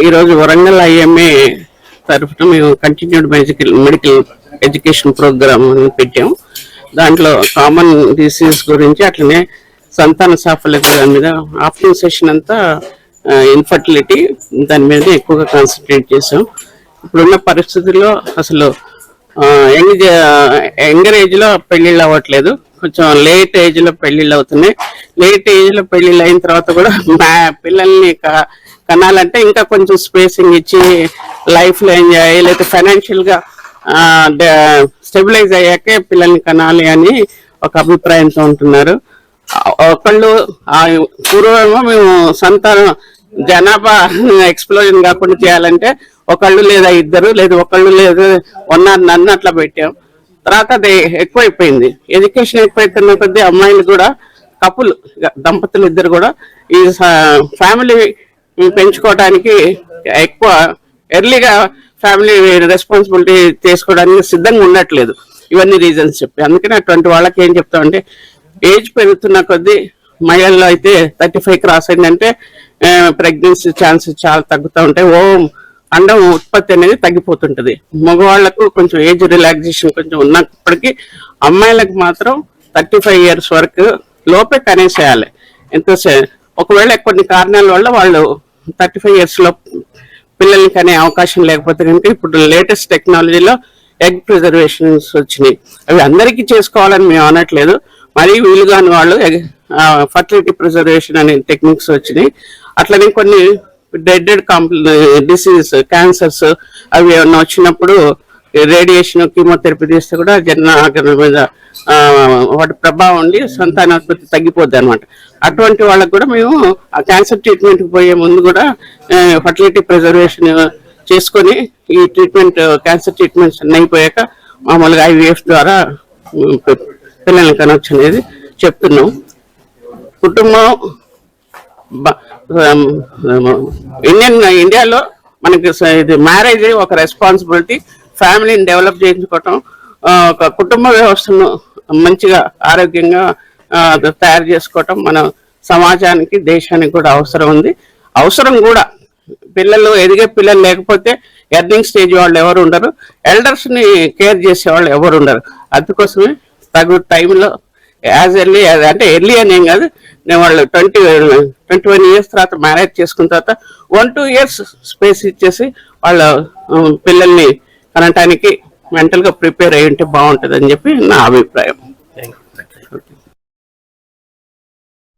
ఈరోజు వరంగల్ ఐఎంఏ తరఫున మేము కంటిన్యూడ్ మెడికల్ ఎడ్యుకేషన్ ప్రోగ్రామ్ పెట్టాము. దాంట్లో కామన్ డిసీజ్ గురించి, అట్లనే సంతాన సాఫల్యత మీద ఆఫ్టర్నూన్ సెషన్ అంతా ఇన్ఫర్టిలిటీ దాని మీద ఎక్కువగా కాన్సన్ట్రేట్ చేసాం. ఇప్పుడున్న పరిస్థితుల్లో అసలు యంగర్ ఏజ్లో పెళ్ళిళ్ళు అవ్వట్లేదు, కొంచెం లేట్ ఏజ్లో పెళ్ళిళ్ళు అవుతున్నాయి. లేట్ ఏజ్లో పెళ్ళిళ్ళు అయిన తర్వాత కూడా పిల్లల్ని కనాలంటే ఇంకా కొంచెం స్పేసింగ్ ఇచ్చి లైఫ్లో ఎంజాయ్ లేకపోతే ఫైనాన్షియల్గా స్టెబిలైజ్ అయ్యాకే పిల్లల్ని కనాలి అని ఒక అభిప్రాయంతో ఉంటున్నారు. ఒకళ్ళు పూర్వమేమో మేము సంతానం జనాభా ఎక్స్ప్లోజన్ కాకుండా చేయాలంటే ఒకళ్ళు లేదా ఇద్దరు లేదా ఒకళ్ళు లేదా నన్ను అట్లా పెట్టాం. తర్వాత అది ఎక్కువైపోయింది. ఎడ్యుకేషన్ ఎక్కువైతున్న కొద్దీ అమ్మాయిలు కూడా దంపతులు ఇద్దరు కూడా ఈ ఫ్యామిలీ పెంచుకోవడానికి ఎక్కువ ఎర్లీగా ఫ్యామిలీ రెస్పాన్సిబిలిటీ చేసుకోవడానికి సిద్ధంగా ఉండట్లేదు. ఇవన్నీ రీజన్స్ చెప్పి అందుకని అటువంటి వాళ్ళకి ఏం చెప్తామంటే, ఏజ్ పెరుగుతున్న కొద్దీ మహిళల్లో అయితే 35 క్రాస్ అయిందంటే ప్రెగ్నెన్సీ ఛాన్సెస్ చాలా తగ్గుతూ ఉంటాయి. అండం ఉత్పత్తి అనేది తగ్గిపోతుంటది. మగవాళ్లకు కొంచెం ఏజ్ రిలాక్సేషన్ కొంచెం ఉన్నప్పటికీ అమ్మాయిలకు మాత్రం 35 ఇయర్స్ వరకు లోపే కనేసేయాలి. ఒకవేళ కొన్ని కారణాల వల్ల వాళ్ళు 35 ఇయర్స్ లో పిల్లల్ని కనే అవకాశం లేకపోతే కనుక ఇప్పుడు లేటెస్ట్ టెక్నాలజీలో ఎగ్ ప్రిజర్వేషన్స్ వచ్చినాయి. అవి అందరికీ చేసుకోవాలని మేము అనట్లేదు, మరీ వీలుగాని వాళ్ళు ఫర్టిలిటీ ప్రిజర్వేషన్ అనే టెక్నిక్స్ వచ్చినాయి. అట్లనే కొన్ని డెడ్ డిసీజ్ క్యాన్సర్స్ అవి ఏమన్నా వచ్చినప్పుడు రేడియేషన్ కీమోథెరపీ తీస్తే కూడా జనన మీద వాటి ప్రభావం ఉండి సంతానోత్పత్తి తగ్గిపోద్ది అనమాట. అటువంటి వాళ్ళకు కూడా మేము ఆ క్యాన్సర్ ట్రీట్మెంట్కి పోయే ముందు కూడా ఫర్టిలిటీ ప్రిజర్వేషన్ చేసుకొని ఈ ట్రీట్మెంట్ క్యాన్సర్ ట్రీట్మెంట్స్ అన్నీ అయిపోయాక మామూలుగా IVF ద్వారా పిల్లల్ని కనొచ్చు అనేది చెప్తున్నాం. కుటుంబం ఇండియాలో మనకి ఇది మ్యారేజ్ ఒక రెస్పాన్సిబిలిటీ. ఫ్యామిలీని డెవలప్ చేయించుకోవటం, ఒక కుటుంబ వ్యవస్థను మంచిగా ఆరోగ్యంగా తయారు చేసుకోవటం మన సమాజానికి దేశానికి కూడా అవసరం కూడా. ఎదిగే పిల్లలు లేకపోతే ఎర్నింగ్ స్టేజ్ వాళ్ళు ఎవరు ఉండరు, ఎల్డర్స్ ని కేర్ చేసే వాళ్ళు ఎవరు ఉండరు. అందుకోసమే తగు టైంలో యాజ్ ఎర్లీ అంటే ఎర్లీ అని ఏం కాదు, నేను వాళ్ళు 21 ఇయర్స్ తర్వాత మ్యారేజ్ చేసుకున్న తర్వాత 1-2 ఇయర్స్ స్పేస్ ఇచ్చేసి వాళ్ళ పిల్లల్ని కనటానికి మెంటల్గా ప్రిపేర్ అయ్యి ఉంటే బాగుంటుంది అని చెప్పి నా అభిప్రాయం.